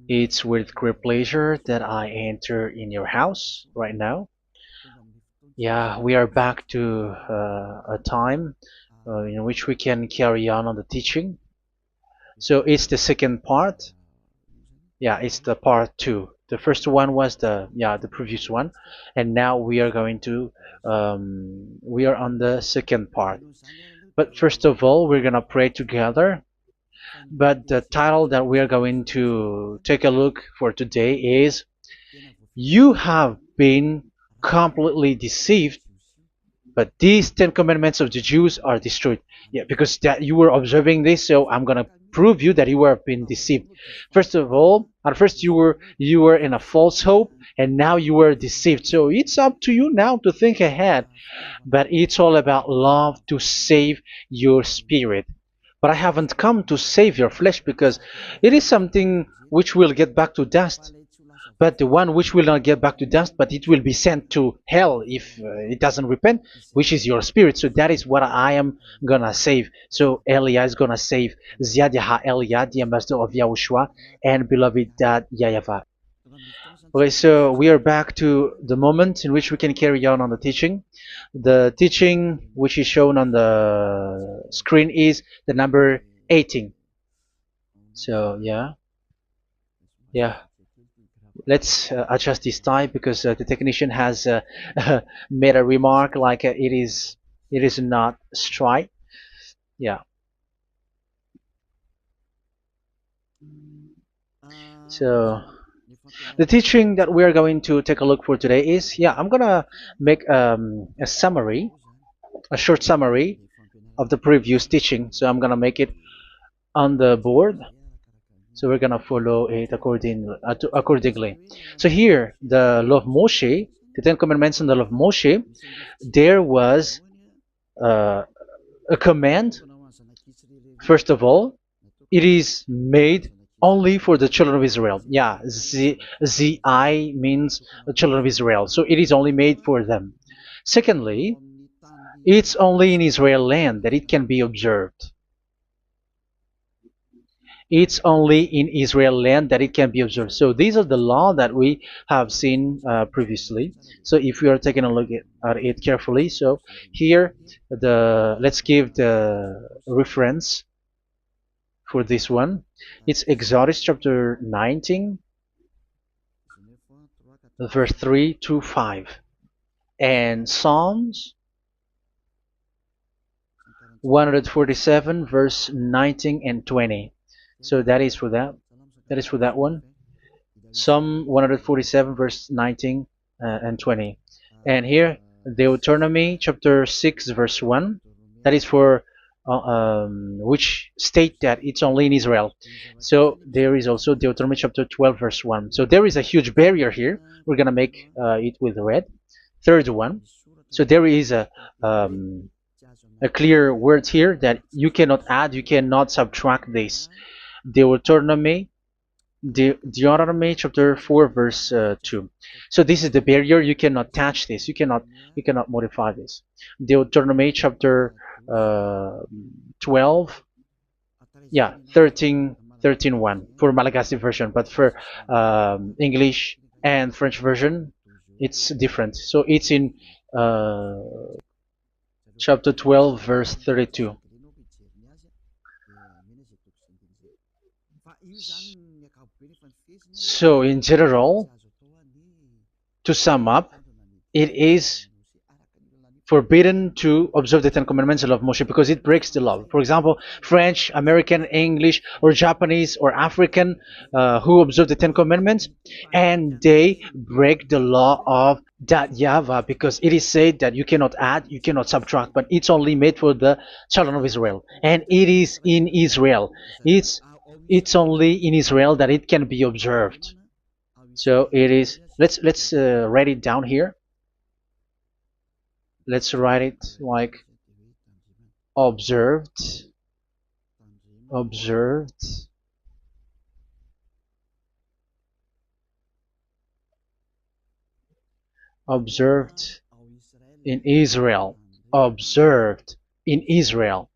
It's with great pleasure that I enter in your house right now. Yeah, we are back to a time in which we can carry on the teaching. So it's the second part. Yeah, it's the part two. The first one was the previous one, and now we are going to we are on the second part. But first of all, we're gonna pray together. But the title that we are going to take a look for today is "You have been completely deceived, but these Ten Commandments of the Jews are destroyed." Yeah, because that you were observing this, so I'm gonna prove you that you were being deceived. First of all, at first you were in a false hope, and now you were deceived. So it's up to you now to think ahead. But it's all about love to save your spirit. But I haven't come to save your flesh because it is something which will get back to dust. But the one which will not get back to dust, but it will be sent to hell if it doesn't repent, which is your spirit. So that is what I am gonna save. So Elia is gonna save Ziadiha Elia, the ambassador of Yahushua, and beloved dad YAHVAH. Okay, so we are back to the moment in which we can carry on the teaching. The teaching which is shown on the screen is the number 18. So yeah, let's adjust this time because the technician has made a remark like it is not straight. Yeah. So the teaching that we are going to take a look for today is, I'm gonna make a summary, a short summary of the previous teaching. So I'm gonna make it on the board. So we're gonna follow it accordingly. So here, the law of Moshe, the Ten Commandments and the law of Moshe, there was uh, a command. First of all, it is made only for the children of Israel. Yeah, Z I means the children of Israel. So it is only made for them. Secondly, it's only in Israel land that it can be observed. It's only in Israel land that it can be observed. So these are the law that we have seen previously. So if we are taking a look at it carefully, so here let's give the reference for this one. It's Exodus chapter 19, verse 3 to 5, and Psalms 147, verse 19 and 20. So that is for that. That is for that one. Psalm 147, verse 19 and 20. And here, Deuteronomy chapter 6, verse 1. That is for which state that it's only in Israel. So there is also Deuteronomy chapter 12, verse 1. So there is a huge barrier here. We're going to make it with red. Third one. So there is a clear word here that you cannot add, you cannot subtract this. Deuteronomy Deuteronomy chapter 4 verse 2. So this is the barrier. You cannot touch this. You cannot modify this. Deuteronomy chapter 12, 13 1 for Malagasy version, but for English and French version, it's different. So it's in uh, chapter 12 verse 32. So in general, to sum up, it is forbidden to observe the Ten Commandments and law of Moshe because it breaks the law. For example, French, American, English, or Japanese or African who observe the Ten Commandments and they break the law of that YAHVAH because it is said that you cannot add, you cannot subtract, but it's only made for the children of Israel, and it is in Israel. It's only in Israel that it can be observed. So it is. Let's write it down here. Let's write it like observed, observed, observed in Israel, observed in Israel.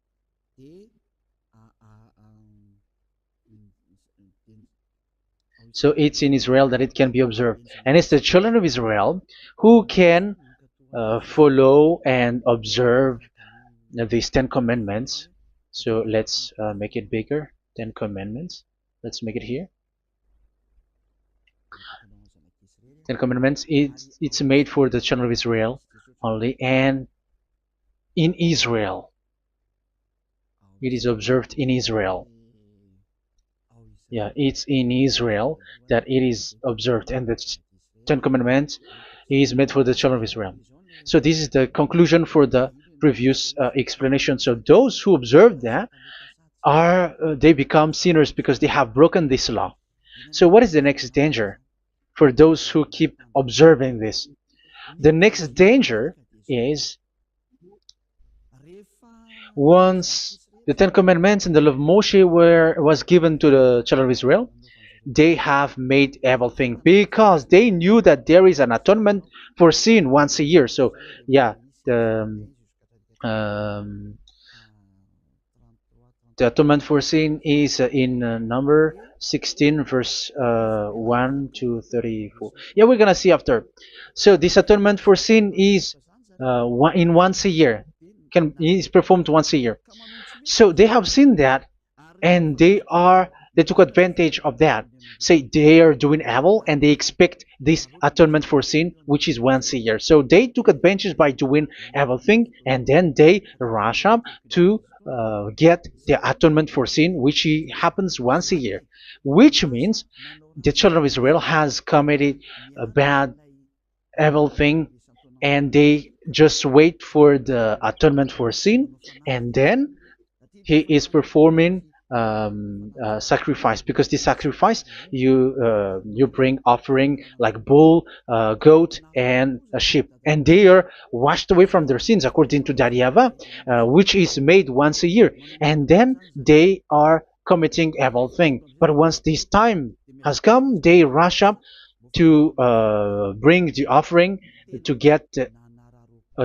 So it's in Israel that it can be observed. And it's the children of Israel who can follow and observe these 10 commandments. So let's make it bigger. 10 commandments. Let's make it here. 10 commandments. It's made for the children of Israel only, and in Israel. It is observed in Israel. Yeah, it's in Israel that it is observed, and the Ten Commandments is made for the children of Israel. So this is the conclusion for the previous explanation. So those who observe that are they become sinners because they have broken this law. So what is the next danger for those who keep observing this? The next danger is once the Ten Commandments and the law of Moshe was given to the children of Israel, they have made everything because they knew that there is an atonement for sin once a year. So yeah, um, the atonement for sin is in number 16 verse 1 to 34. Yeah, we're gonna see after. So this atonement for sin is once a year, is performed once a year. So they have seen that, and they took advantage of that. Say they are doing evil and they expect this atonement for sin, which is once a year. So they took advantage by doing everything, and then they rush up to get the atonement for sin, which happens once a year, which means the children of Israel has committed a bad, evil thing, and they just wait for the atonement for sin, and then he is performing sacrifice, because this sacrifice you bring offering like bull, goat, and a sheep, and they are washed away from their sins according to that YAHVAH, which is made once a year, and then they are committing evil thing. But once this time has come, they rush up to bring the offering to get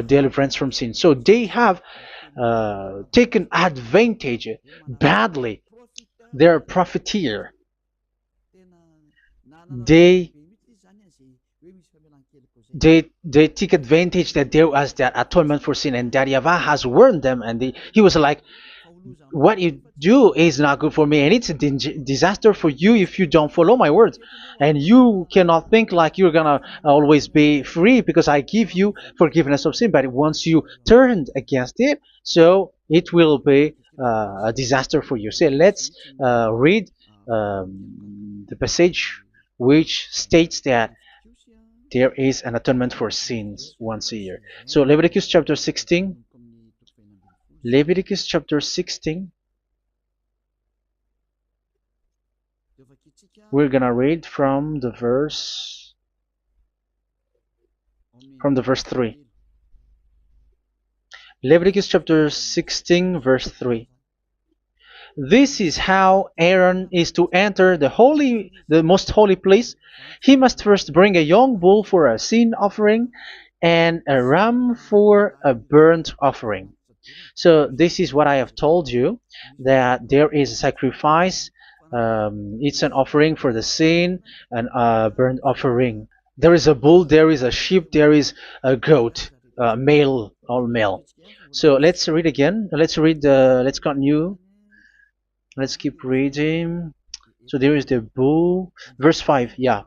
deliverance from sin. So they have taken advantage badly. They're a profiteer. They they take advantage that there was that atonement for sin, and that YAHVAH has warned them, and he was like, what you do is not good for me, and it's a disaster for you if you don't follow my words. And you cannot think like you're gonna always be free because I give you forgiveness of sin, but once you turned against it, so it will be a disaster for you. So let's read the passage which states that there is an atonement for sins once a year. So Leviticus chapter 16. Leviticus chapter 16. We're gonna read from the verse 3. Leviticus chapter 16 verse 3. This is how Aaron is to enter the most holy place. He must first bring a young bull for a sin offering and a ram for a burnt offering. So this is what I have told you, that there is a sacrifice. It's an offering for the sin, and a burnt offering. There is a bull, there is a sheep, there is a goat, male, all male. So let's read again. Let's continue. Let's keep reading. So there is the bull, verse 5. Yeah,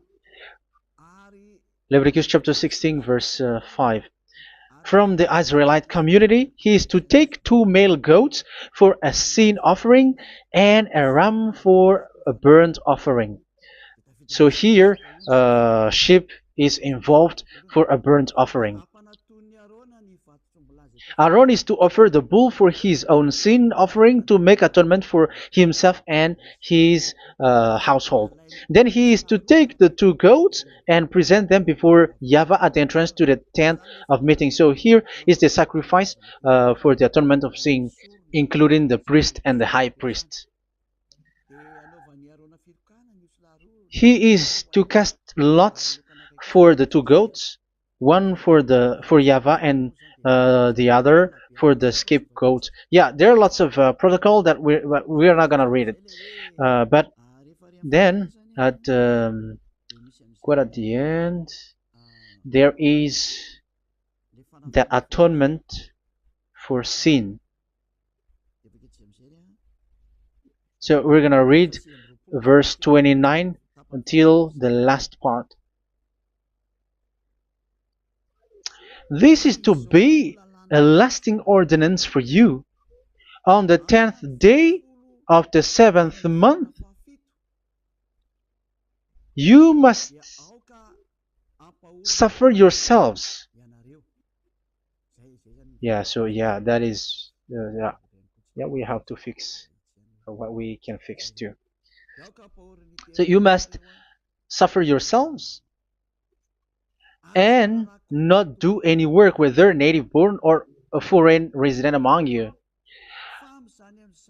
Leviticus chapter 16 verse 5. From the Israelite community, he is to take 2 male goats for a sin offering and a ram for a burnt offering. So here, sheep is involved for a burnt offering. Aaron is to offer the bull for his own sin offering to make atonement for himself and his household. Then he is to take the 2 goats and present them before YAHVAH at the entrance to the tent of meeting. So here is the sacrifice for the atonement of sin, including the priest and the high priest. He is to cast lots for the 2 goats, one for YAHVAH and the other for the scapegoat. Yeah, there are lots of protocol that we are not gonna read it, but then At quite at the end, there is the atonement for sin. So we're gonna read verse 29 until the last part. This is to be a lasting ordinance for you. On the 10th day of the 7th month, you must suffer yourselves. Yeah, so yeah, that is, yeah, we have to fix what we can fix too. So you must suffer yourselves and not do any work, whether native born or a foreign resident among you.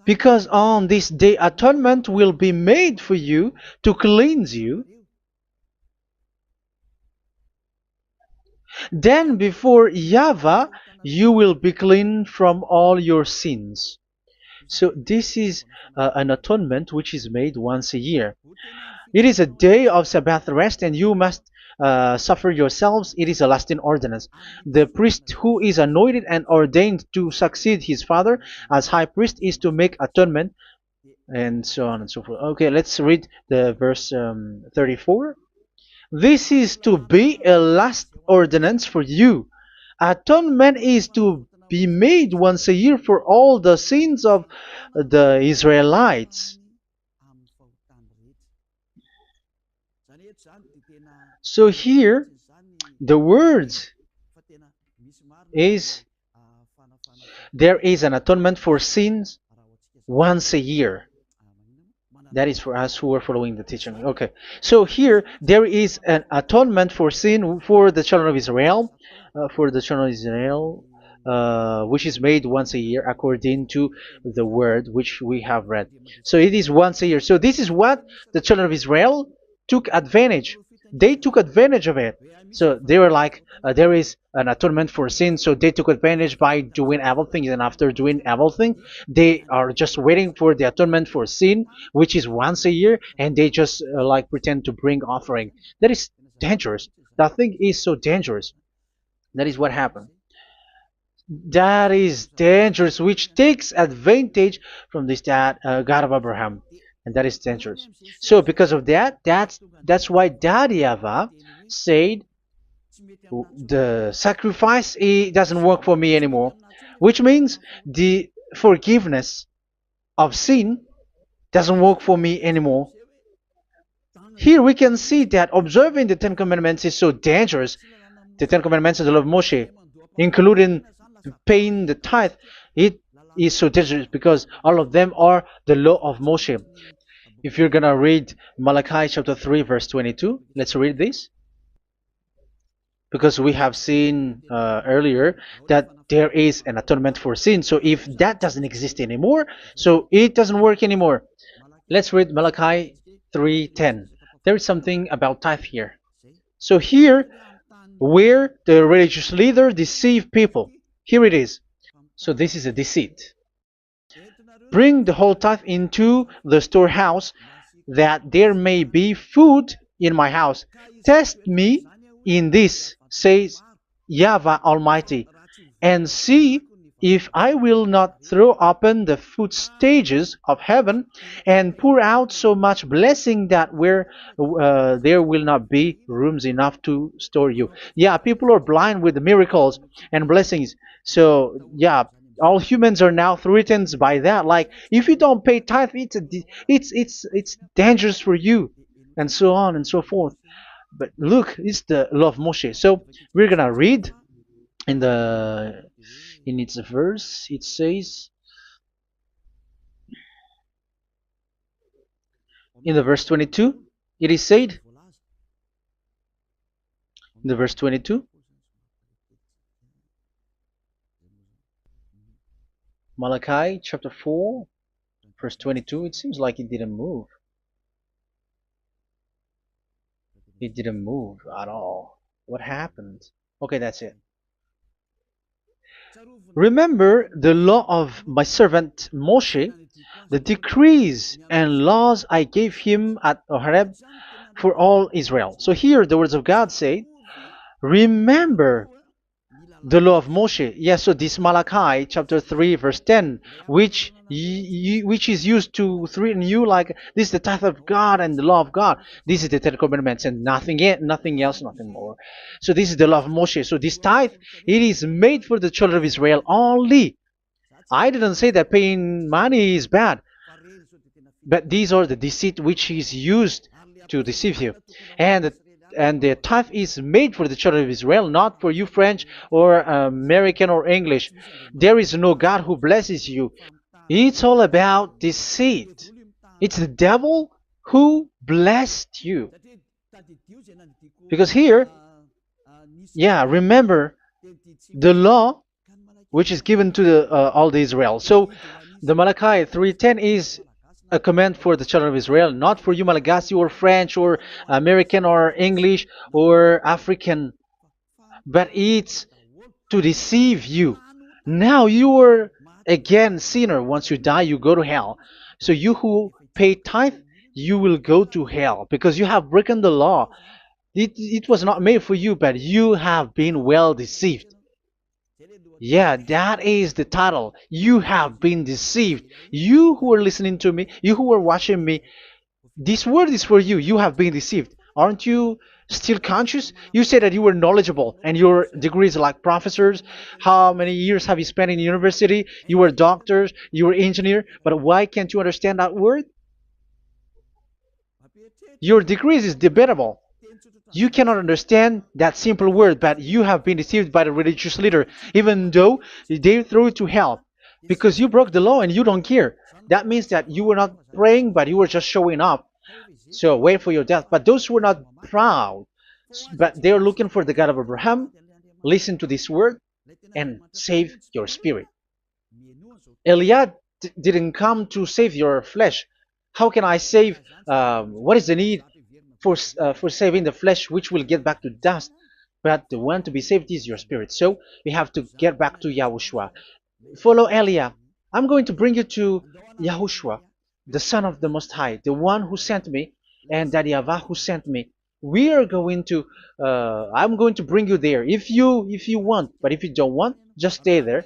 Because on this day atonement will be made for you to cleanse you. Then before YAHVAH you will be clean from all your sins. So this is an atonement which is made once a year. It is a day of Sabbath rest, and you must suffer yourselves. It is a lasting ordinance. The priest who is anointed and ordained to succeed his father as high priest is to make atonement, and so on and so forth. Okay, let's read the verse 34. This is to be a last ordinance for you. Atonement is to be made once a year for all the sins of the Israelites. So here, the words is there is an atonement for sins once a year. That is for us who are following the teaching. Okay. So here there is an atonement for sin for the children of Israel, which is made once a year according to the word which we have read. So it is once a year. So this is what the children of Israel took advantage. They took advantage of it. So they were like, there is an atonement for sin. So they took advantage by doing evil things, and after doing evil things, they are just waiting for the atonement for sin, which is once a year, and they just like pretend to bring offering. That is dangerous. That thing is so dangerous. That is what happened. That is dangerous, which takes advantage from this God of Abraham, and that is dangerous. So because of that, that's why Daddy Ava said the sacrifice it doesn't work for me anymore, which means the forgiveness of sin doesn't work for me anymore. Here we can see that observing the Ten Commandments is so dangerous. The Ten Commandments of the law of Moshe, including paying the tithe, it is so dangerous because all of them are the law of Moshe. If you're gonna read Malachi chapter 3 verse 22, let's read this. Because we have seen earlier that there is an atonement for sin. So if that doesn't exist anymore, so it doesn't work anymore. Let's read Malachi 3:10. There is something about tithe here. So here, where the religious leader deceive people, here it is. So this is a deceit. Bring the whole tithe into the storehouse, that there may be food in my house. Test me in this, says YAHVAH Almighty, and see if I will not throw open the food stages of heaven and pour out so much blessing that where there will not be rooms enough to store you. Yeah, people are blind with the miracles and blessings. So yeah, all humans are now threatened by that. Like if you don't pay tithe, it's dangerous for you, and so on and so forth. But look, it's the law of Moshe. So we're gonna read in the in its verse. It says in the verse 22. It is said in the verse 22. Malachi chapter 4, verse 22. It seems like it didn't move. It didn't move at all. What happened? Okay, that's it. Remember the law of my servant Moshe, the decrees and laws I gave him at Horeb for all Israel. So here the words of God say, remember the law of Moshe. Yes, so this Malachi chapter 3 verse 10, which is used to threaten you like this is the tithe of God and the law of God. This is the Ten Commandments and nothing else, nothing more. So this is the law of Moshe. So this tithe, it is made for the children of Israel only. I didn't say that paying money is bad, but these are the deceit which is used to deceive you. And and the tithe is made for the children of Israel, not for you French or American or English. There is no God who blesses you. It's all about deceit. It's the devil who blessed you. Because here, yeah, remember the law which is given to all the Israel. So the Malachi 3:10 is a command for the children of Israel, not for you Malagasy or French or American or English or African, but it's to deceive you. Now you are again sinner. Once you die, you go to hell. So you who pay tithe, you will go to hell because you have broken the law. It was not made for you, but you have been well deceived. Yeah, that is the title. You have been deceived. You who are listening to me, you who are watching me, this word is for you. You have been deceived. Aren't you still conscious? You said that you were knowledgeable and your degrees are like professors. How many years have you spent in university? You were doctors, you were engineer, but why can't you understand that word? Your degrees is debatable. You cannot understand that simple word, but you have been deceived by the religious leader, even though they threw you to hell because you broke the law and you don't care. That means that you were not praying, but you were just showing up. So wait for your death. But those who are not proud, but they are looking for the God of Abraham, listen to this word and save your spirit. Eliad didn't come to save your flesh. How can I save? What is the need for saving the flesh, which will get back to dust? But the one to be saved is your spirit. So we have to get back to Yahushua. Follow Eliah. I'm going to bring you to Yahushua, the Son of the Most High, the one who sent me, and that YAHVAH who sent me. We are going to. I'm going to bring you there if you want, but if you don't want, just stay there.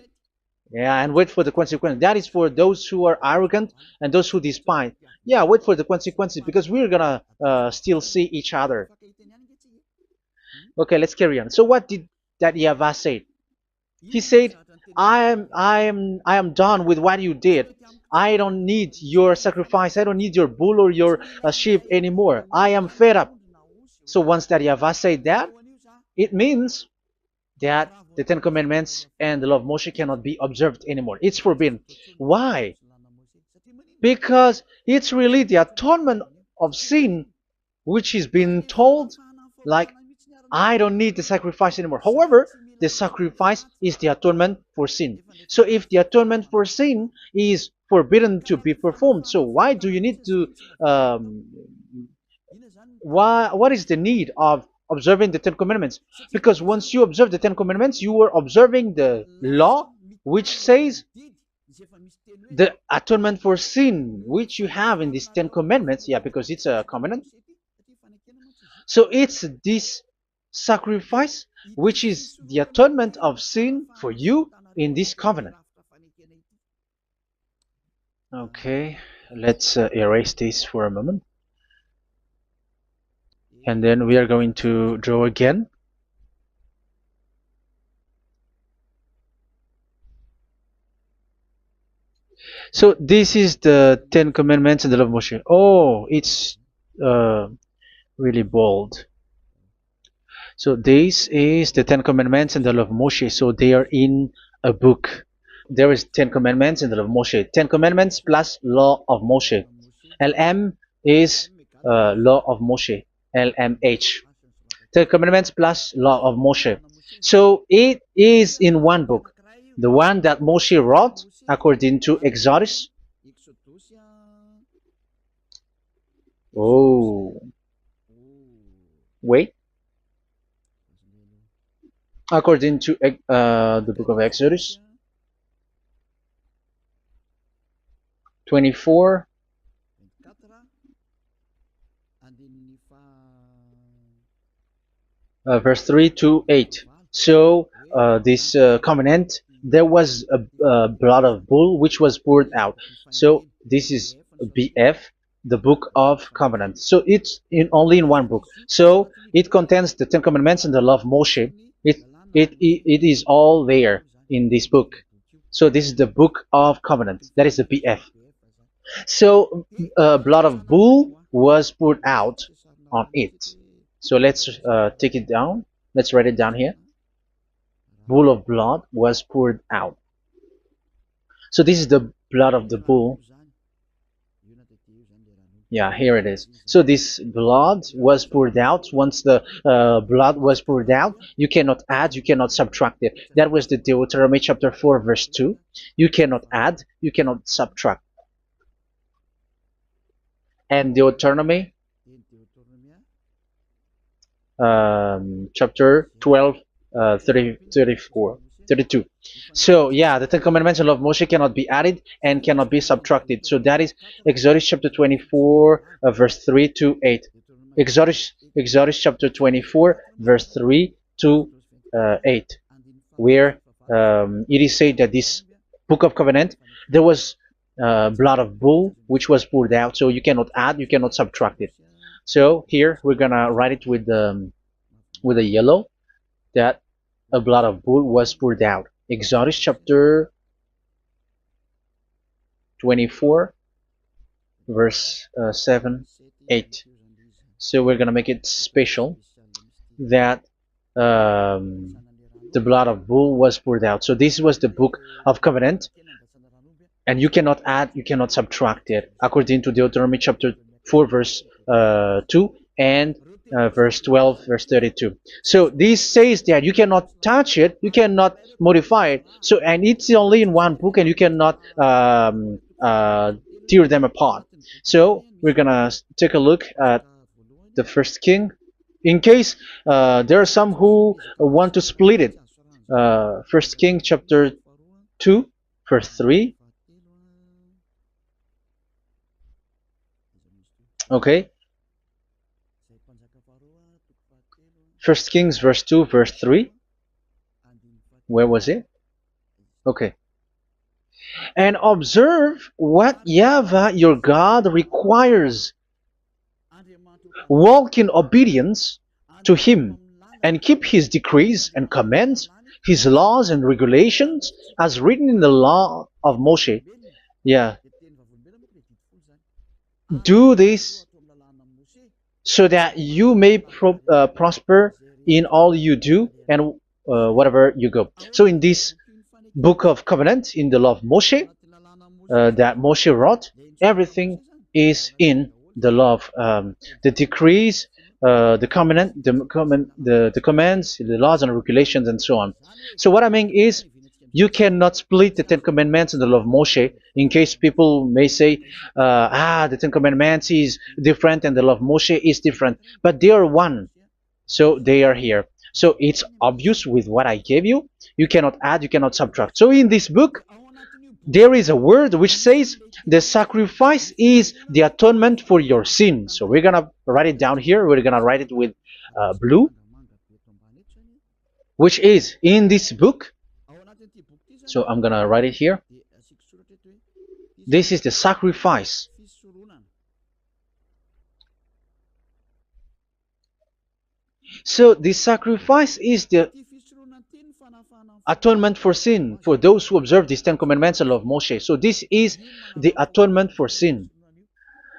Yeah, and wait for the consequence. That is for those who are arrogant and those who despise. Yeah, wait for the consequences because we're gonna still see each other. Okay, let's carry on. So what did that YAHVAH say? He said, I am done with what you did. I don't need your sacrifice. I don't need your bull or your sheep anymore. I am fed up. So once that YAHVAH said that, it means that the Ten Commandments and the law of Moshe cannot be observed anymore. It's forbidden. Why? Because it's really the atonement of sin which is being told, like, I don't need the sacrifice anymore. However, the sacrifice is the atonement for sin. So if the atonement for sin is forbidden to be performed, so why do you need to what is the need of observing the Ten Commandments? Because once you observe the Ten Commandments, you are observing the law which says the atonement for sin which you have in these Ten Commandments. Yeah, because it's a covenant. So it's this sacrifice which is the atonement of sin for you in this covenant. Okay, let's erase this for a moment. And then we are going to draw again. So this is the Ten Commandments and the law of Moshe. Oh, it's really bold. So this is the Ten Commandments and the law of Moshe. So they are in a book. There is Ten Commandments and the law of Moshe. Ten Commandments plus law of Moshe. LM is law of Moshe. LMH. Ten Commandments plus law of Moshe. So it is in one book. The one that Moshe wrote according to Exodus. Oh, wait. according to the book of Exodus 24, verse 3 to 8. So this covenant, there was a blood of bull which was poured out. So this is BF, the book of covenant. So it's only in one book. So it contains the Ten Commandments and the law of Moshe. It is all there in this book. So this is the book of covenant. That is the BF. So blood of bull was poured out on it. So let's take it down. Let's write it down here. Bull of blood was poured out. So this is the blood of the bull. Yeah, here it is. So this blood was poured out. Once the blood was poured out, you cannot add, you cannot subtract it. That was the Deuteronomy chapter 4, verse 2. You cannot add, you cannot subtract. And Deuteronomy chapter 12, 32. So yeah, the Ten Commandments and law of Moshe cannot be added and cannot be subtracted. So that is Exodus chapter 24, verse 3 to 8. Exodus chapter 24, verse 3 to 8, where it is said that this book of covenant, there was blood of bull which was poured out. So you cannot add, you cannot subtract it. So here we're gonna write it with a yellow, that a blood of bull was poured out. Exodus chapter 24, verse 7, 8. So we're gonna make it special that the blood of bull was poured out. So this was the book of covenant, and you cannot add, you cannot subtract it, according to Deuteronomy chapter 4, verse 2 and verse 12, verse 32. So this says that you cannot touch it, you cannot modify it. So, and it's only in one book, and you cannot tear them apart. So we're gonna take a look at the first king, in case there are some who want to split it. First King chapter 2, verse 3. Okay. First Kings verse 2, verse 3. Where was it? Okay. And observe what YAHVAH your God requires. Walk in obedience to him, and keep his decrees and commands, his laws and regulations, as written in the law of Moshe. Yeah. Do this so that you may prosper in all you do and whatever you go. So in this book of covenant, in the law of Moshe, that Moshe wrote, everything is in the law of the decrees, the covenant, the commands, the laws and regulations, and so on. So what I mean is, you cannot split the Ten Commandments and the law of Moshe. In case people may say, the Ten Commandments is different and the law of Moshe is different, but they are one. So they are here. So it's obvious with what I gave you. You cannot add, you cannot subtract. So in this book, there is a word which says the sacrifice is the atonement for your sin. So we're gonna write it down here. We're gonna write it with blue, which is in this book. So I'm gonna write it here. This is the sacrifice. So the sacrifice is the atonement for sin for those who observe these Ten Commandments and law of Moshe. So this is the atonement for sin.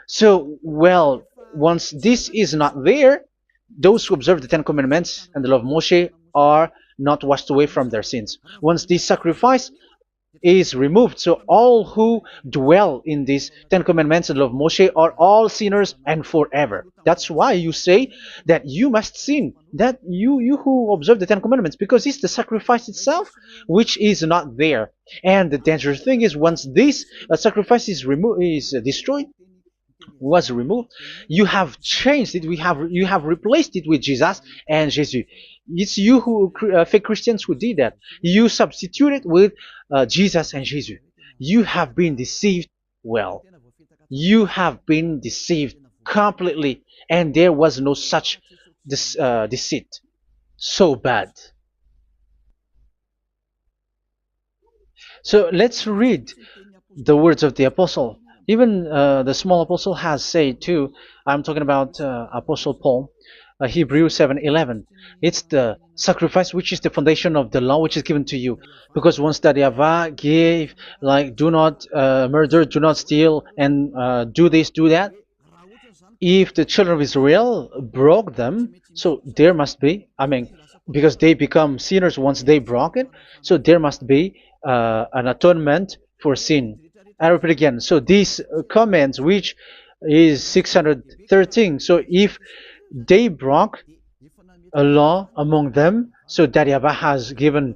So, well, once this is not there, those who observe the Ten Commandments and the law of Moshe are not washed away from their sins. Once this sacrifice is removed, so all who dwell in these Ten Commandments and law of Moshe are all sinners and forever. That's why you say that you must sin, that you who observe the Ten Commandments, because it's the sacrifice itself which is not there. And the dangerous thing is, once this sacrifice is destroyed, was removed. You have changed it. You have replaced it with Jesus and Jesus. It's you who fake Christians who did that. You substituted with Jesus and Jesus. You have been deceived. Well, you have been deceived completely, and there was no such deceit. So bad. So let's read the words of the apostle. Even the small apostle has said too. I'm talking about Apostle Paul, Hebrews 7:11. It's the sacrifice which is the foundation of the law which is given to you. Because once that YAHVAH gave, like, do not murder, do not steal, and do this, do that, if the children of Israel broke them, so there must be, I mean, because they become sinners once they broke it, so there must be an atonement for sin. I repeat again. So these comments, which is 613, so if they broke a law among them, so that YAHVAH has given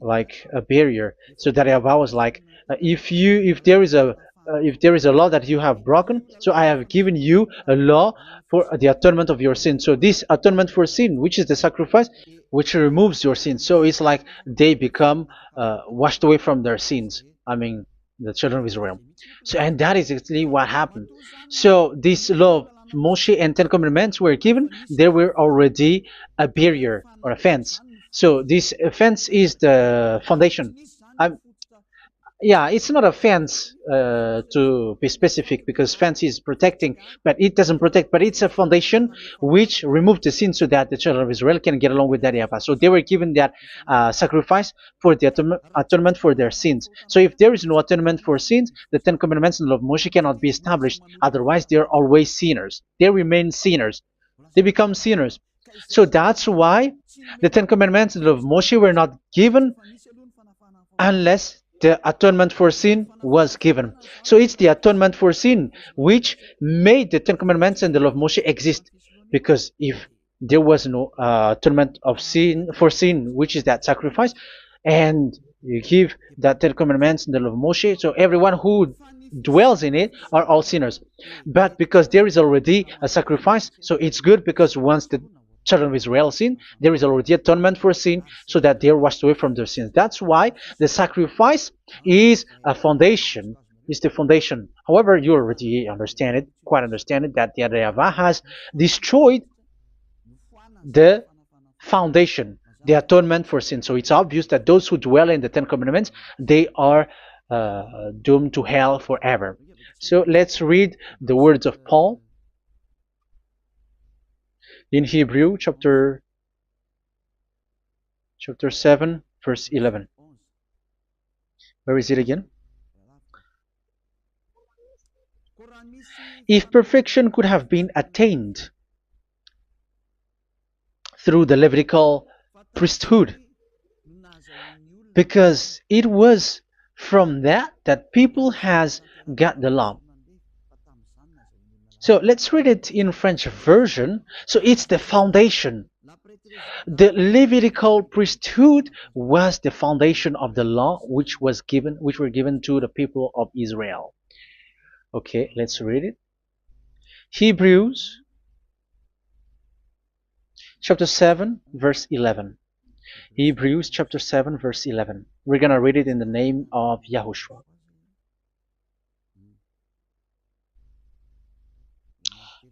like a barrier. So that YAHVAH was like, if there is a law that you have broken, so I have given you a law for the atonement of your sin. So this atonement for sin, which is the sacrifice, which removes your sin. So it's like they become washed away from their sins. I mean, the children of Israel. So, and that is actually what happened. So this law of Moshe and Ten Commandments were given. There were already a barrier or a fence. So this fence is the foundation. I'm, yeah, it's not a fence to be specific, because fence is protecting, but it doesn't protect. But it's a foundation which removed the sin so that the children of Israel can get along with that YAHVAH. So they were given that sacrifice for the atonement for their sins. So if there is no atonement for sins, the Ten Commandments and the law of Moshe cannot be established. Otherwise, they are always sinners. They remain sinners. They become sinners. So that's why the Ten Commandments and the law of Moshe were not given unless the atonement for sin was given. So it's the atonement for sin which made the Ten Commandments and the law of Moshe exist. Because if there was no atonement of sin for sin, which is that sacrifice, and you give that Ten Commandments and the law of Moshe, so everyone who dwells in it are all sinners. But because there is already a sacrifice, so it's good, because once the children of Israel sin, there is already atonement for sin, so that they are washed away from their sins. That's why the sacrifice is a foundation, is the foundation. However, you already understand it, quite understand it, that the YAHVAH has destroyed the foundation, the atonement for sin. So it's obvious that those who dwell in the Ten Commandments, they are doomed to hell forever. So let's read the words of Paul in Hebrew chapter 7 verse 11. Where is it again? If perfection could have been attained through the Levitical priesthood, because it was from that people has got the law. So let's read it in French version. So it's the foundation. The Levitical priesthood was the foundation of the law which were given to the people of Israel. Okay, let's read it. Hebrews chapter 7 verse 11. Hebrews chapter 7 verse 11. We're gonna read it in the name of YAHOSHUAH.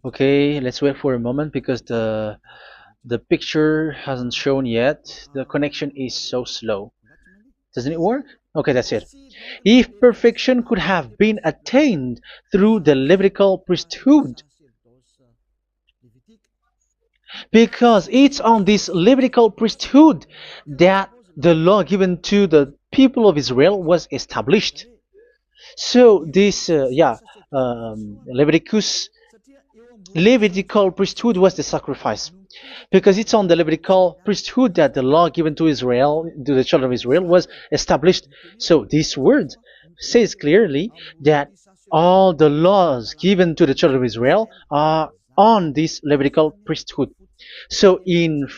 Okay, let's wait for a moment, because the picture hasn't shown yet. The connection is so slow. Doesn't it work? Okay, that's it. If perfection could have been attained through the Levitical priesthood, because it's on this Levitical priesthood that the law given to the people of Israel was established. So this, Levitical priesthood was the sacrifice, because it's on the Levitical priesthood that the law given to Israel, to the children of Israel, was established. So this word says clearly that all the laws given to the children of Israel are on this Levitical priesthood. So in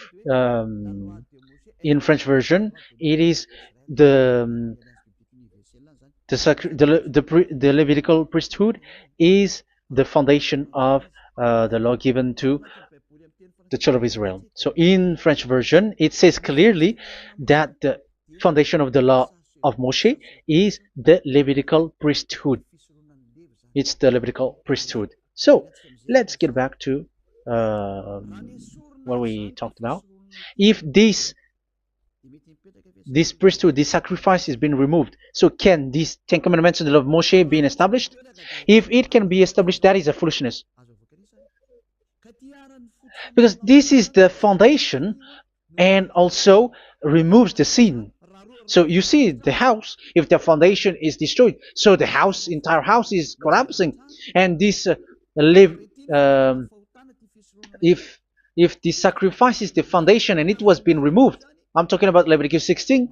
French version, it is the The Levitical priesthood is the foundation of the law given to the children of Israel. So in French version, it says clearly that the foundation of the law of Moshe is the Levitical priesthood. It's the Levitical priesthood. So let's get back to what we talked about. If this priesthood, this sacrifice is being removed, so can these Ten Commandments and the law of Moshe be established? If it can be established, that is a foolishness. Because this is the foundation and also removes the sin. So you see the house, if the foundation is destroyed, so the house, entire house is collapsing. And this if the sacrifice is the foundation and it was being removed, I'm talking about Leviticus 16.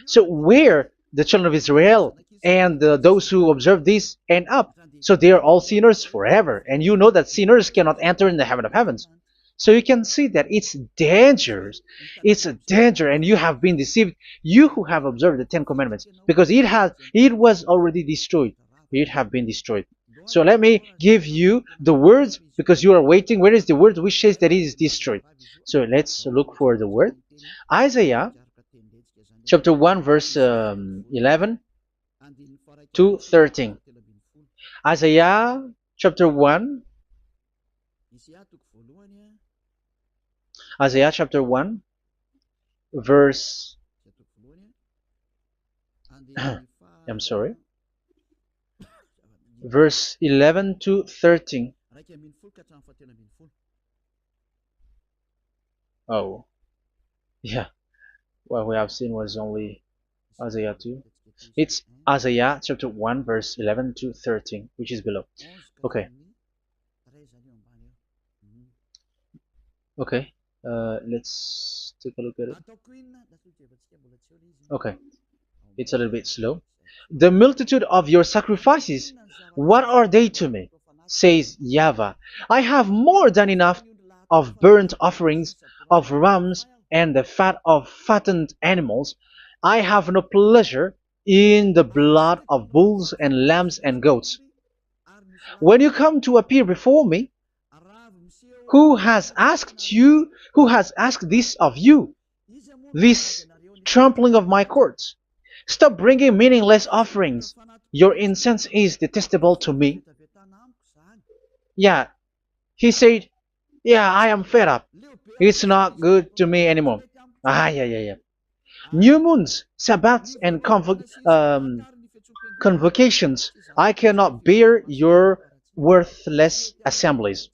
So where the children of Israel and those who observe this end up? So they are all sinners forever. And you know that sinners cannot enter in the heaven of heavens. So you can see that it's dangerous. It's a danger, and you have been deceived. You who have observed the Ten Commandments, because it was already destroyed. It have been destroyed. So let me give you the words, because you are waiting. Where is the word which says that it is destroyed? So let's look for the word. Isaiah chapter 1 verse 11 to 13. Isaiah chapter 1. Isaiah chapter 1 verse I'm sorry, verse 11 to 13. Oh, yeah, what we have seen was only Isaiah 2. It's Isaiah chapter 1 verse 11 to 13, which is below. Okay. Okay. Let's take a look at it. Okay, it's a little bit slow. The multitude of your sacrifices, what are they to me? Says YAHVAH. I have more than enough of burnt offerings, of rams, and the fat of fattened animals. I have no pleasure in the blood of bulls and lambs and goats. When you come to appear before me, who has asked this of you, this trampling of my courts? Stop bringing meaningless offerings. Your incense is detestable to me. Yeah, he said, yeah, I am fed up. It's not good to me anymore. Yeah. New moons, Sabbaths, and convocations. I cannot bear your worthless assemblies.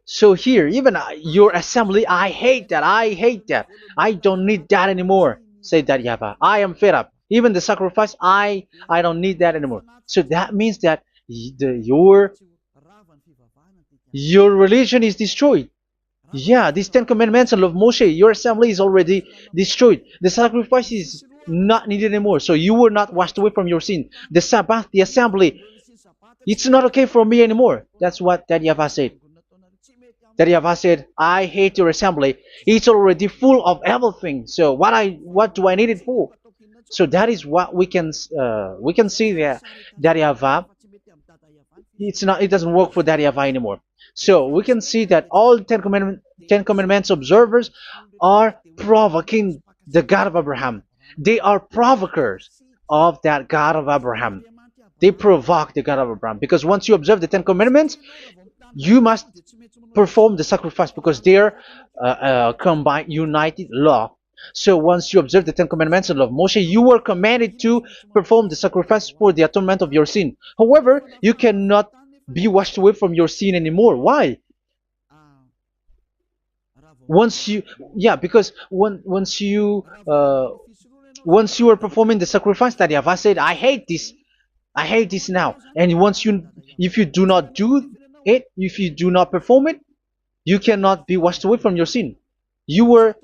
So here, even your assembly, I hate that. I don't need that anymore. Say that YAHVAH. I am fed up. Even the sacrifice, I don't need that anymore. So that means that your religion is destroyed. Yeah, these Ten Commandments and law of Moshe, your assembly is already destroyed. The sacrifice is not needed anymore. So you were not washed away from your sin. The Sabbath, the assembly, it's not okay for me anymore. That's what that YAHVAH said. That YAHVAH said, I hate your assembly. It's already full of everything. So what do I need it for? So that is what we can see there. That YAHVAH, it doesn't work for that YAHVAH anymore. So we can see that all Ten Commandments observers are provoking the God of Abraham. They are provokers of that God of Abraham. They provoke the God of Abraham, because once you observe the Ten Commandments, you must perform the sacrifice, because they are combined, united law. So once you observe the Ten Commandments and law of Moshe, you were commanded to perform the sacrifice for the atonement of your sin. However, you cannot be washed away from your sin anymore. Why? Because once you are performing the sacrifice that YAHVAH said, I hate this now. And if you do not do it, if you do not perform it, you cannot be washed away from your sin. You are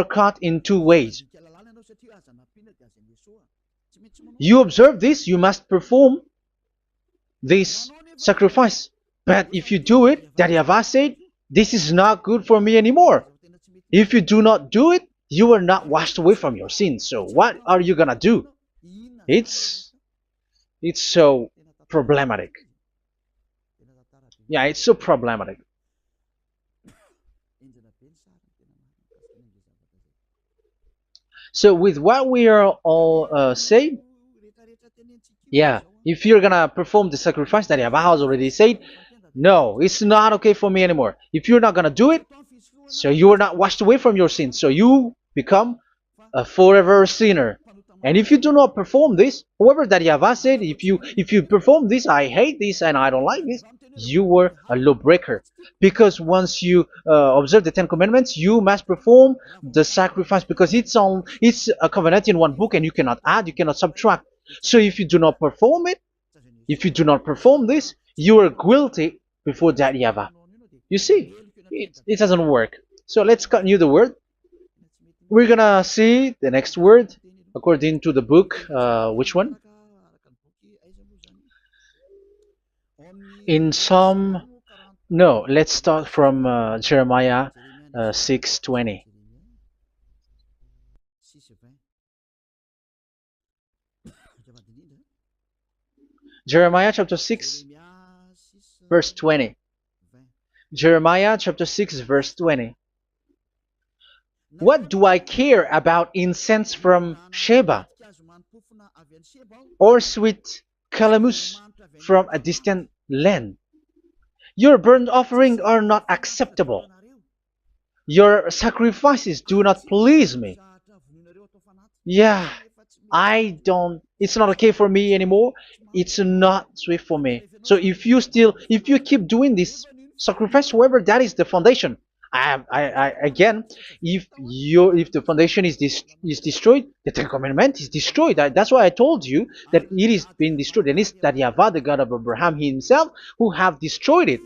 caught in two ways. You observe this, you must perform this sacrifice. But if you do it, that YAHVAH said, this is not good for me anymore. If you do not do it, you are not washed away from your sins. So what are you gonna do? It's it's so problematic. Yeah, it's so problematic. So with what we are all saying, yeah, if you're gonna perform the sacrifice that Yahweh has already said, no, it's not okay for me anymore. If you're not gonna do it, so you are not washed away from your sins, so you become a forever sinner. And if you do not perform this, however that Yahweh said, if you perform this, I hate this and I don't like this, you were a lawbreaker. Because once you observe the Ten Commandments, you must perform the sacrifice because it's a covenant in one book and you cannot add, you cannot subtract. So if you do not perform it, if you do not perform this, you are guilty before that Yahweh. You see, it doesn't work. So let's continue the word. We're gonna see the next word according to the book. Which one? In Psalm. No, let's start from Jeremiah 6:20. Jeremiah chapter 6, verse 20. Jeremiah chapter 6, verse 20. What do I care about incense from Sheba or sweet calamus from a distant land? Your burnt offerings are not acceptable. Your sacrifices do not please me. Yeah, it's not okay for me anymore. It's not sweet for me. So if you keep doing this sacrifice, however, that is the foundation. Again, if the foundation is destroyed, the Ten Commandment is destroyed. That's why I told you that it is being destroyed, and it's that Yahweh, the God of Abraham himself, who have destroyed it.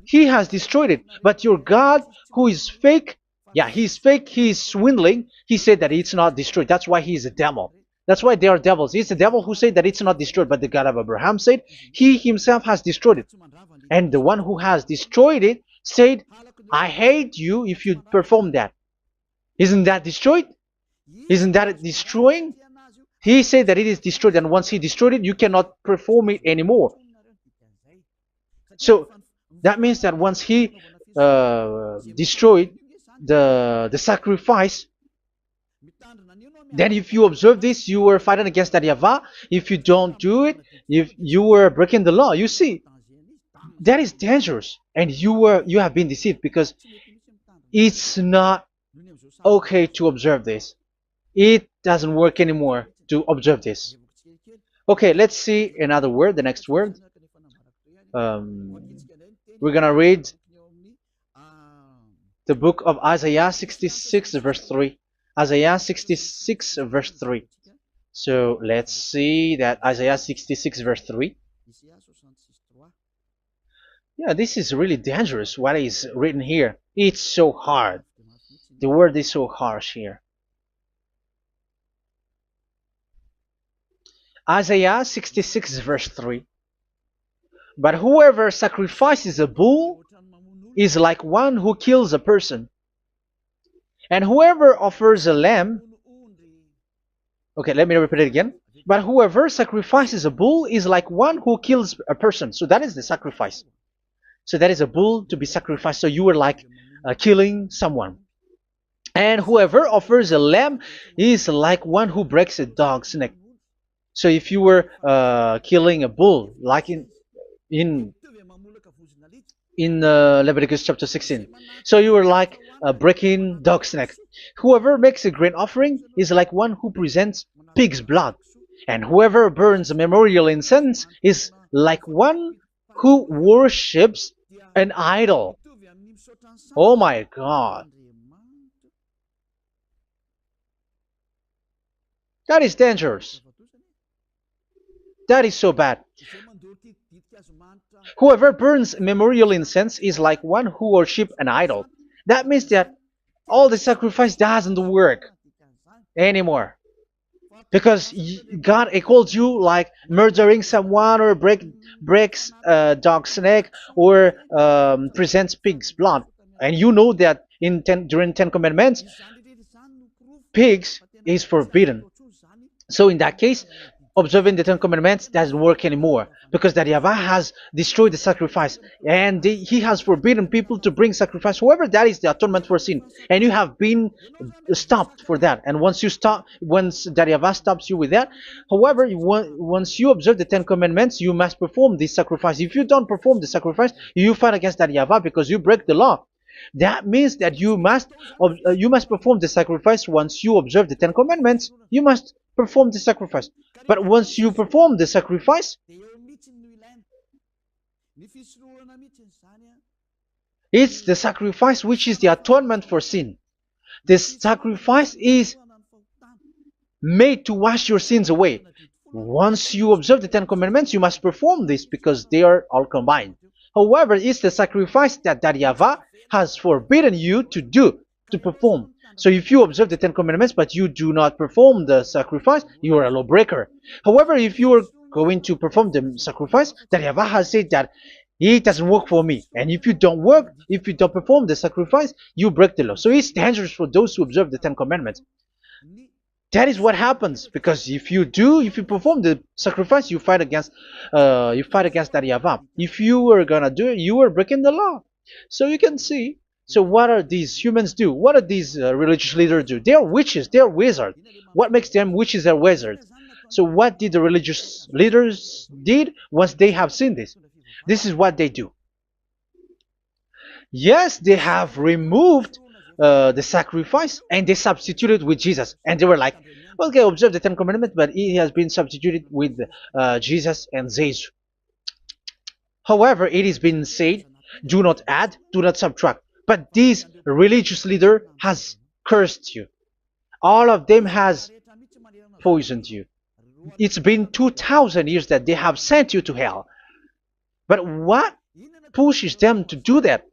He has destroyed it. But your God, who is fake, yeah, he's fake, he's swindling. He said that it's not destroyed. That's why he's a devil. That's why they are devils. It's the devil who said that it's not destroyed, but the God of Abraham said he himself has destroyed it. And the one who has destroyed it said, I hate you if you perform that. Isn't that destroyed? Isn't that destroying? He said that it is destroyed, and once he destroyed it, you cannot perform it anymore. So that means that once he destroyed the sacrifice, then if you observe this, you were fighting against that Yahweh. If you don't do it, if you were breaking the law, you see, that is dangerous, and you have been deceived because it's not okay to observe this. It doesn't work anymore to observe this. Okay, let's see another word, the next word. We're gonna read the book of Isaiah 66 verse 3. Isaiah 66 verse 3. So let's see that Isaiah 66 verse 3. Yeah, this is really dangerous what is written here. It's so hard. The word is so harsh here. Isaiah 66 verse 3. But whoever sacrifices a bull is like one who kills a person. And whoever offers a lamb... Okay, let me repeat it again. But whoever sacrifices a bull is like one who kills a person. So that is the sacrifice. So that is a bull to be sacrificed. So you were like killing someone. And whoever offers a lamb is like one who breaks a dog's neck. So if you were killing a bull, like in Leviticus chapter 16, so you were like breaking dog's neck. Whoever makes a grain offering is like one who presents pig's blood. And whoever burns a memorial incense is like one who worships an idol. Oh my God. That is dangerous. That is so bad. Whoever burns memorial incense is like one who worships an idol. That means that all the sacrifice doesn't work anymore. Because God equals you like murdering someone or breaks a dog's neck or presents pig's blood. And you know that during 10 Commandments, pigs is forbidden. So in that case, observing the Ten Commandments doesn't work anymore because that Yahweh has destroyed the sacrifice and he has forbidden people to bring sacrifice. However, that is the atonement for sin, and you have been stopped for that. And once that Yahweh stops you with that, however, once you observe the Ten Commandments, you must perform this sacrifice. If you don't perform the sacrifice, you fight against that Yahweh because you break the law. That means that you must perform the sacrifice. Once you observe the Ten Commandments, you must perform the sacrifice. But once you perform the sacrifice, it's the sacrifice which is the atonement for sin. This sacrifice is made to wash your sins away. Once you observe the Ten Commandments, you must perform this because they are all combined. However, it's the sacrifice that Yahweh has forbidden you to do, to perform. So if you observe the Ten Commandments but you do not perform the sacrifice, you are a lawbreaker. However, if you are going to perform the sacrifice, that Yahweh has said that it doesn't work for me. And if you don't perform the sacrifice, you break the law. So it's dangerous for those who observe the Ten Commandments. That is what happens, because if you perform the sacrifice, you fight against that Yahweh. If you are gonna do it, you are breaking the law. So you can see. So what are these humans do? What are these religious leaders do? They are witches. They are wizards. What makes them witches and wizards? So what did the religious leaders did once they have seen this? This is what they do. Yes, they have removed the sacrifice and they substituted with Jesus. And they were like, okay, observe the Ten Commandments, but it has been substituted with Jesus and Jesus. However, it has been said, do not add, do not subtract. But this religious leader has cursed you. All of them has poisoned you. It's been 2,000 years that they have sent you to hell. But what pushes them to do that?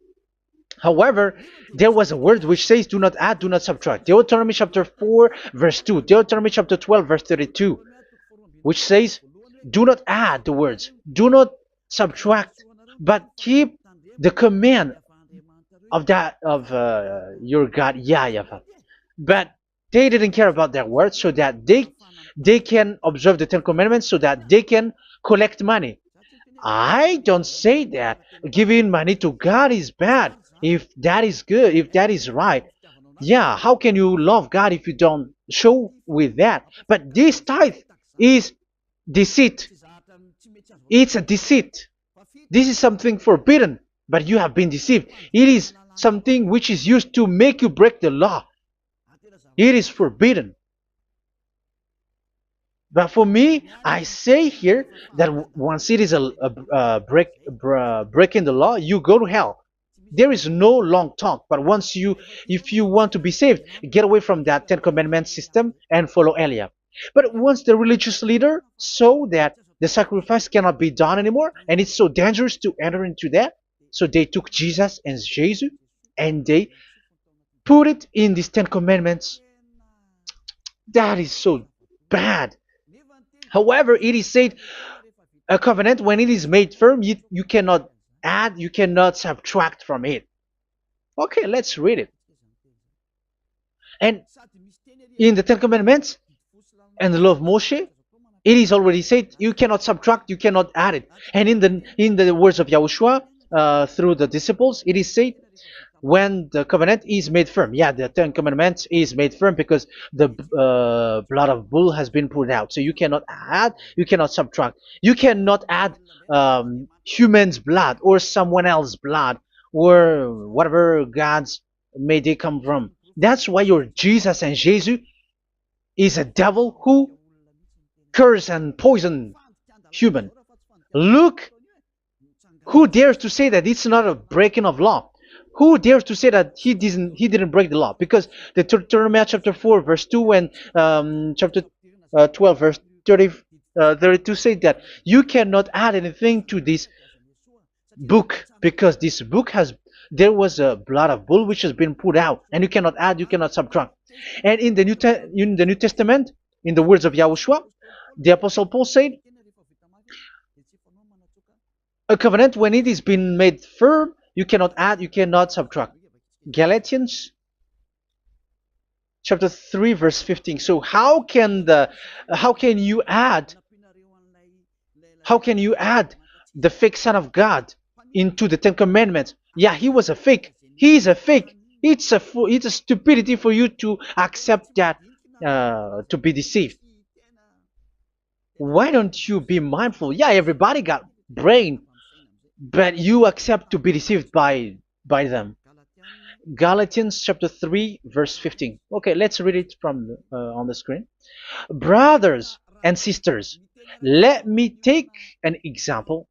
However, there was a word which says, do not add, do not subtract. Deuteronomy chapter 4, verse 2. Deuteronomy chapter 12, verse 32. Which says, do not add the words. Do not subtract. But keep the command of your God, YAHVAH. But they didn't care about their words, so that they can observe the Ten Commandments, so that they can collect money. I don't say that giving money to God is bad. If that is good, if that is right, yeah, how can you love God if you don't show with that? But this tithe is deceit. It's a deceit. This is something forbidden, but you have been deceived. It is something which is used to make you break the law. It is forbidden. But for me, I say here that once it is breaking the law, you go to hell. There is no long talk. But if you want to be saved, get away from that Ten Commandments system and follow Eliab. But once the religious leader saw that the sacrifice cannot be done anymore, and it's so dangerous to enter into that, so they took Jesus and Jesus and they put it in these Ten Commandments. That is so bad. However, it is said, a covenant, when it is made firm, you cannot add, you cannot subtract from it. Okay, let's read it. And in the Ten Commandments and the law of Moshe, it is already said, you cannot subtract, you cannot add it. And in the words of YAHOSHUAH, through the disciples, it is said, when the covenant is made firm. Yeah, the Ten Commandments is made firm because the blood of bull has been poured out. So you cannot add, you cannot subtract. You cannot add human's blood or someone else's blood or whatever gods may they come from. That's why your Jesus and Jesus is a devil who curse and poison human. Look, who dares to say that it's not a breaking of law? Who dares to say that he didn't break the law? Because the Deuteronomy chapter 4 verse 2 and chapter 12 verse 32 say that you cannot add anything to this book, because this book there was a blood of bull which has been put out, and you cannot add, you cannot subtract. And in the New Testament, in the words of YAHOSHUAH, the Apostle Paul said, a covenant, when it is been made firm, you cannot add, you cannot subtract. Galatians chapter 3 verse 15. So how can you add How can you add the fake Son of God into the Ten Commandments? Yeah, he was a fake. He is a fake. It's a stupidity for you to accept that, to be deceived. Why don't you be mindful? Yeah, everybody got brain, but you accept to be deceived by them. Galatians chapter 3 verse 15. Okay, let's read it from on the screen. Brothers and sisters, let me take an example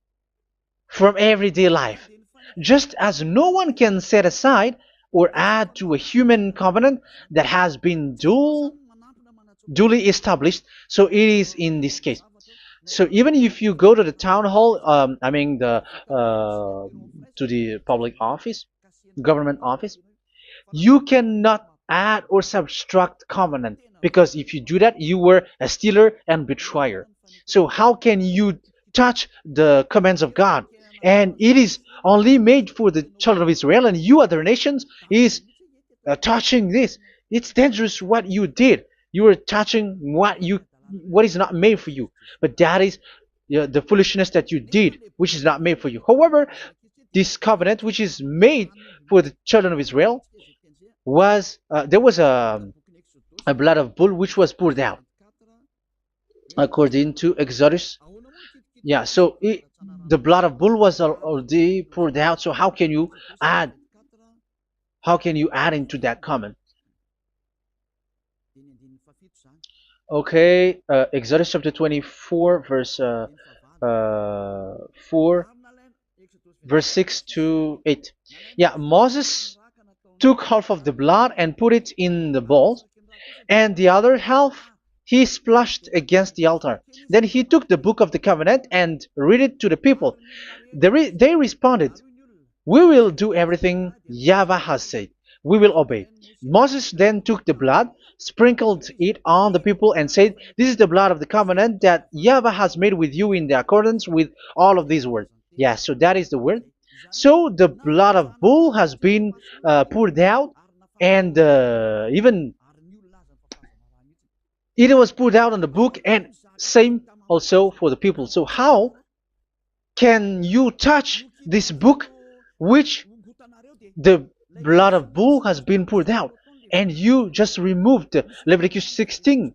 from everyday life. Just as no one can set aside or add to a human covenant that has been duly established, so it is in this case. So even if you go to the town hall, I mean to the public office, government office, you cannot add or subtract covenant, because if you do that, you were a stealer and betrayer. So how can you touch the commands of God? And it is only made for the children of Israel, and you other nations is touching this. It's dangerous what you did. You are touching what is not made for you. But that is the foolishness that you did, which is not made for you. However, this covenant, which is made for the children of Israel, was there was a blood of bull which was poured out according to Exodus. Yeah, so the blood of bull was already poured out. So add how can you add into that comment? Okay, Exodus chapter 24 verse 4 verse 6 to 8. Yeah, Moses took half of the blood and put it in the bowl, and the other half he splashed against the altar. Then he took the book of the covenant and read it to the people. They responded, "We will do everything YAHVAH has said. We will obey." Moses then took the blood, sprinkled it on the people, and said, "This is the blood of the covenant that YAHVAH has made with you in the accordance with all of these words." Yeah, so that is the word. So the blood of bull has been poured out, and even it was poured out on the book, and same also for the people. So how can you touch this book which the blood of bull has been poured out, and you just removed Leviticus 16?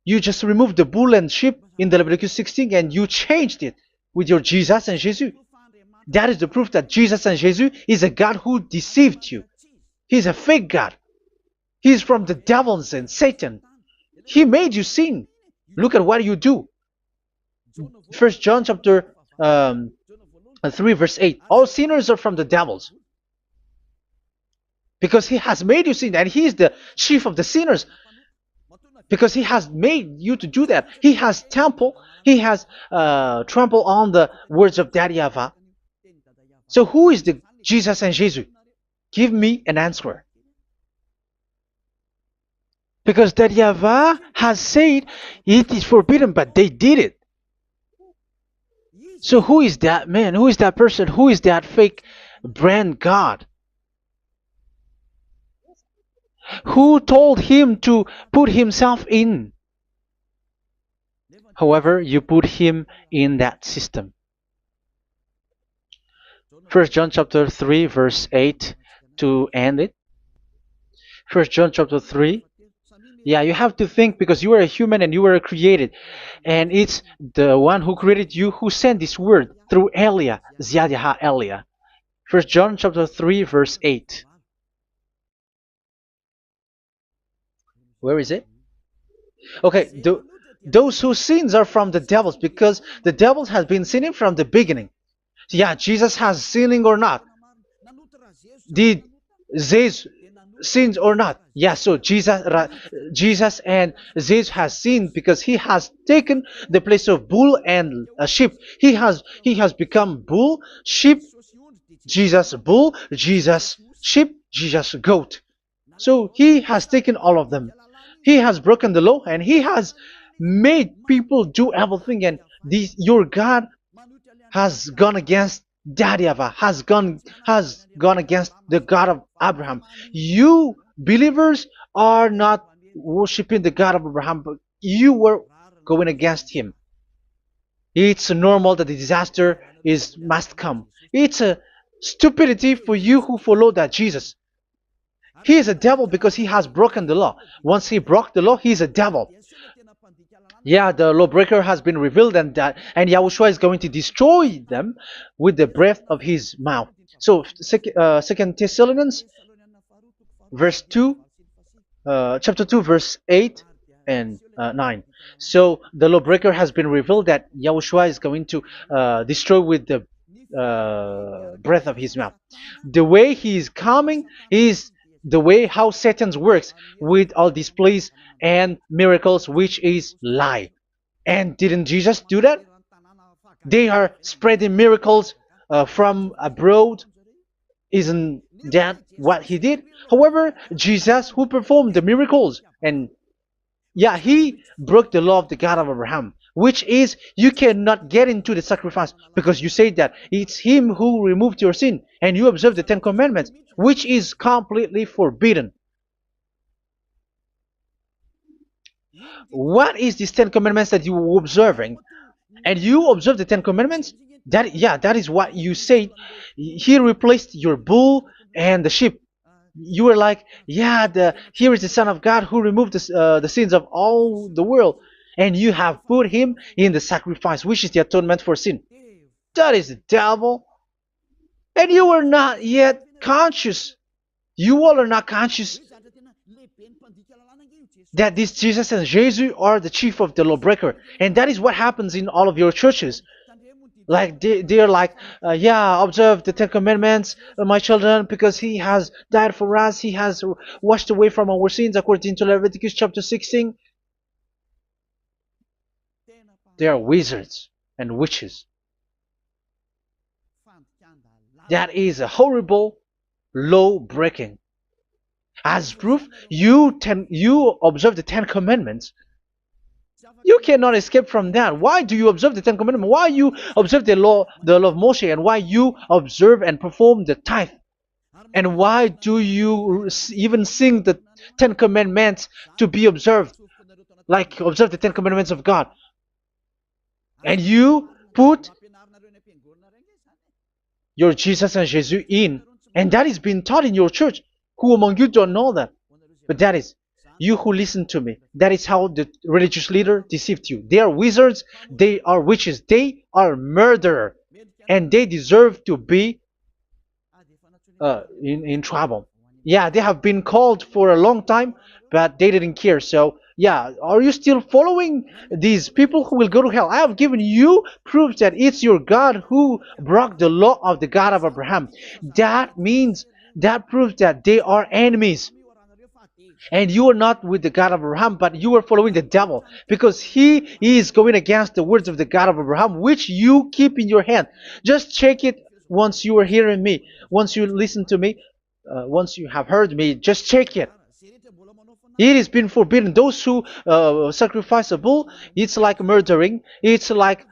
You just removed the bull and sheep in the Leviticus 16, and you changed it with your Jesus and Jesus. That is the proof that Jesus and Jesus is a God who deceived you. He's a fake God. He's from the devils and Satan. He made you sin. Look at what you do. First John chapter 3 verse 8. All sinners are from the devils, because he has made you sin, and he is the chief of the sinners, because he has made you to do that. He has trampled on the words of Daddy YAHVAH. So who is the Jesus and Jesus? Give me an answer. Because Daddy YAHVAH has said it is forbidden, but they did it. So who is that man? Who is that person? Who is that fake brand God? Who told him to put himself in? However, you put him in that system. First John chapter 3 verse 8 to end it. First John chapter 3. Yeah, you have to think, because you are a human and you were created. And it's the one who created you who sent this word through Elia, Ziadiha Elia. First John chapter 3 verse 8. Where is it? Okay, those whose sins are from the devils, because the devils has been sinning from the beginning. Yeah, Jesus has sinning or not? Did Jesus sins or not? Yeah, so Jesus and Jesus has sinned, because he has taken the place of bull and a sheep. He has become bull, sheep, Jesus bull, Jesus sheep, Jesus goat. So he has taken all of them. He has broken the law, and he has made people do everything. And your God has gone against Daddy YAHVAH, has gone against the God of Abraham. You believers are not worshiping the God of Abraham, but you were going against him. It's normal that the disaster is must come. It's a stupidity for you who follow that Jesus. He is a devil because he has broken the law. Once he broke the law, he is a devil. Yeah, the lawbreaker has been revealed, and Yahushua is going to destroy them with the breath of his mouth. So, Second Thessalonians, verse 2, chapter 2, verse 8 and 9. So the lawbreaker has been revealed that Yahushua is going to destroy with the breath of his mouth. The way he is coming is the way how Satan works with all displays and miracles, which is lie. And didn't Jesus do that? They are spreading miracles from abroad. Isn't that what he did? However, Jesus, who performed the miracles, and yeah, he broke the law of the God of Abraham, which is you cannot get into the sacrifice because you say that it's him who removed your sin, and you observe the Ten Commandments, which is completely forbidden. What is these Ten Commandments that you were observing? And you observe the Ten Commandments? That is what you said. He replaced your bull and the sheep. You were like, yeah, here is the Son of God who removed the sins of all the world, and you have put him in the sacrifice, which is the atonement for sin. That is the devil. And you are not yet conscious. You all are not conscious that this Jesus and Jesus are the chief of the lawbreaker. And that is what happens in all of your churches. Like they are like, yeah, observe the Ten Commandments, my children, because he has died for us. He has washed away from our sins according to Leviticus chapter 16. They are wizards and witches. That is a horrible law breaking. As proof, you observe the Ten Commandments. You cannot escape from that. Why do you observe the Ten Commandments? Why you observe the law of Moshe, and why you observe and perform the tithe? And why do you even sing the Ten Commandments to be observed? Like observe the Ten Commandments of God. And you put your Jesus and Jesus in. And that is being taught in your church. Who among you don't know that? But that is you who listen to me. That is how the religious leader deceived you. They are wizards. They are witches. They are murderers. And they deserve to be in trouble. Yeah, they have been called for a long time, but they didn't care. So, yeah, are you still following these people who will go to hell? I have given you proof that it's your God who broke the law of the God of Abraham. That means, that proves that they are enemies. And you are not with the God of Abraham, but you are following the devil, because he is going against the words of the God of Abraham, which you keep in your hand. Just check it once you are hearing me, once you listen to me, once you have heard me, just check it. It has been forbidden. Those who sacrifice a bull, it's like murdering, it's like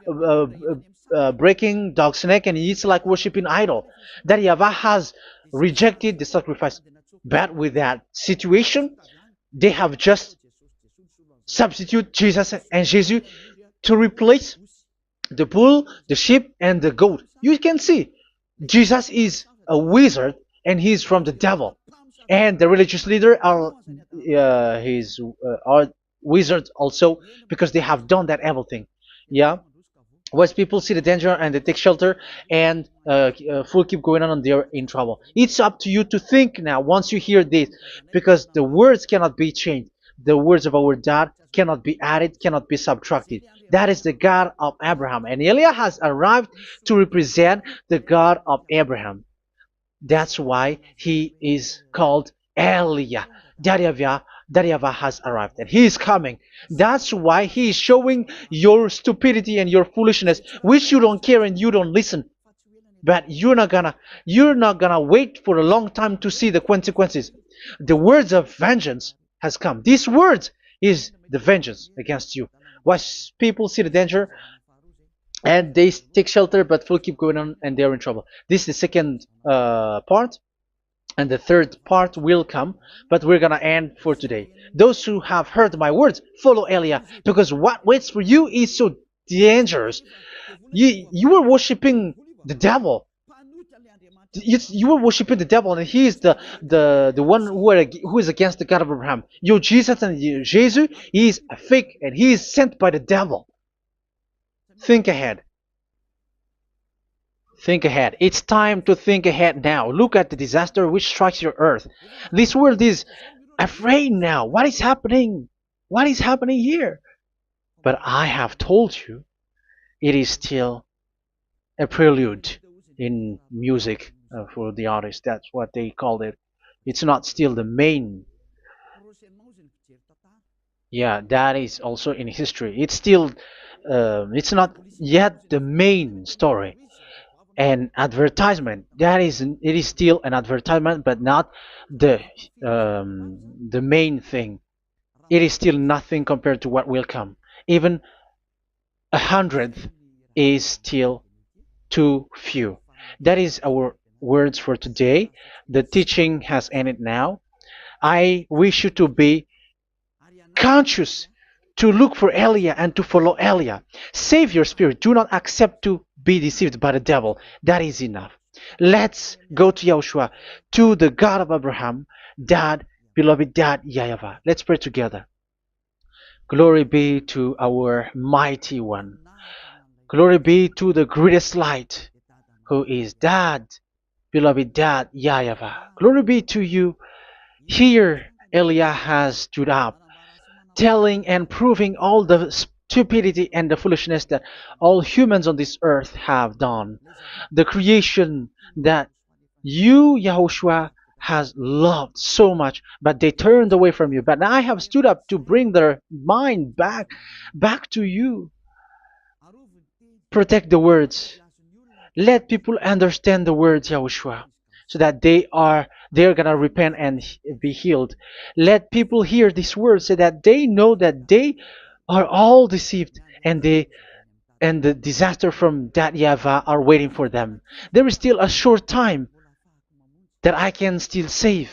breaking dog's neck, and it's like worshiping idol. That YAHVAH has rejected the sacrifice. But with that situation, they have just substitute Jesus and Jesus to replace the bull, the sheep, and the goat. You can see Jesus is a wizard, and he's from the devil. And the religious leader are are wizards also, because they have done that evil thing. Yeah. Once people see the danger and they take shelter, and full keep going on, and they're in trouble. It's up to you to think now once you hear this, because the words cannot be changed. The words of our God cannot be added, cannot be subtracted. That is the God of Abraham, and Eliah has arrived to represent the God of Abraham. That's why he is called Eliah. YAHVAH has arrived, and he is coming. That's why he is showing your stupidity and your foolishness, which you don't care and you don't listen. But you're not gonna wait for a long time to see the consequences. The words of vengeance has come. These words is the vengeance against you. Once people see the danger and they take shelter, but will keep going on, and they're in trouble. This is the second part. And the third part will come, but we're gonna end for today. Those who have heard my words, follow Eliah, because what waits for you is so dangerous. You were worshiping the devil. You were worshiping the devil, and he is the one who is against the God of Abraham. Your Jesus and your Jesus, he is a fake, and he is sent by the devil. Think ahead. Think ahead. It's time to think ahead now. Look at the disaster which strikes your earth. This world is afraid now. What is happening? What is happening here? But I have told you, it is still a prelude in music for the artist. That's what they called it. It's not still the main. Yeah, that is also in history. It's still, it's not yet the main story. And advertisement, that is, it is still an advertisement, but not the the main thing. It is still nothing compared to what will come. Even a hundredth is still too few. That is our words for today. The teaching has ended now. I wish you to be conscious, to look for Elia and to follow Elia. Save your spirit. Do not accept to be deceived by the devil. That is enough. Let's go to Yahushua, to the God of Abraham, Dad, beloved Dad, YAHVAH. Let's pray together. Glory be to our mighty one. Glory be to the greatest light, who is Dad, beloved Dad, YAHVAH. Glory be to you. Here, Elia has stood up, telling and proving all the stupidity and the foolishness that all humans on this earth have done. The creation that you, Yahushua, has loved so much, but they turned away from you. But now I have stood up to bring their mind back to you. Protect the words. Let people understand the words, Yahushua, so that they're gonna repent and be healed. Let people hear these words so that they know that they are all deceived, and the disaster from that YAHVAH are waiting for them. There is still a short time that I can still save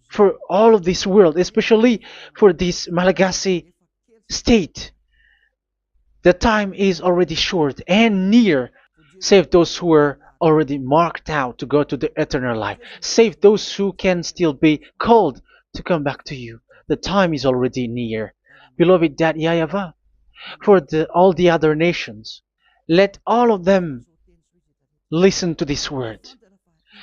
for all of this world, especially for this Malagasy state. The time is already short and near. Save those who are already marked out to go to the eternal life. Save those who can still be called to come back to you. The time is already near. Beloved Dad YAHVAH, for all the other nations, let all of them listen to this word,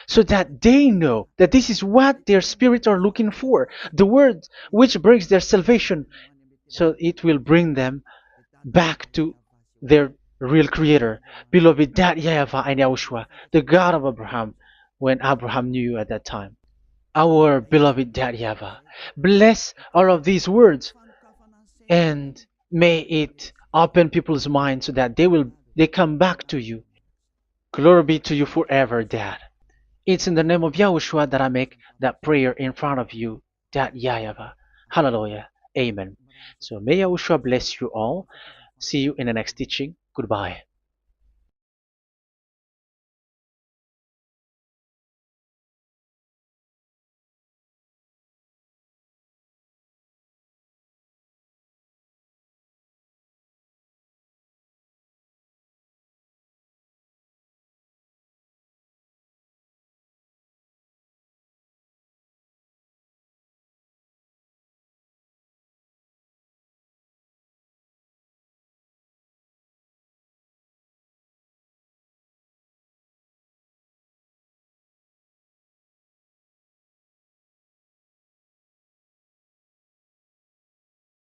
so that they know that this is what their spirits are looking for, the word which brings their salvation, so it will bring them back to their real creator, beloved Dad YAHVAH and Yahushua, the God of Abraham, when Abraham knew you at that time. Our beloved Dad YAHVAH, bless all of these words, and may it open people's minds so that they come back to you. Glory be to you forever, Dad. It's in the name of Yahushua that I make that prayer in front of you, Dad YAHVAH. Hallelujah. Amen. So may Yahushua bless you all. See you in the next teaching. Goodbye.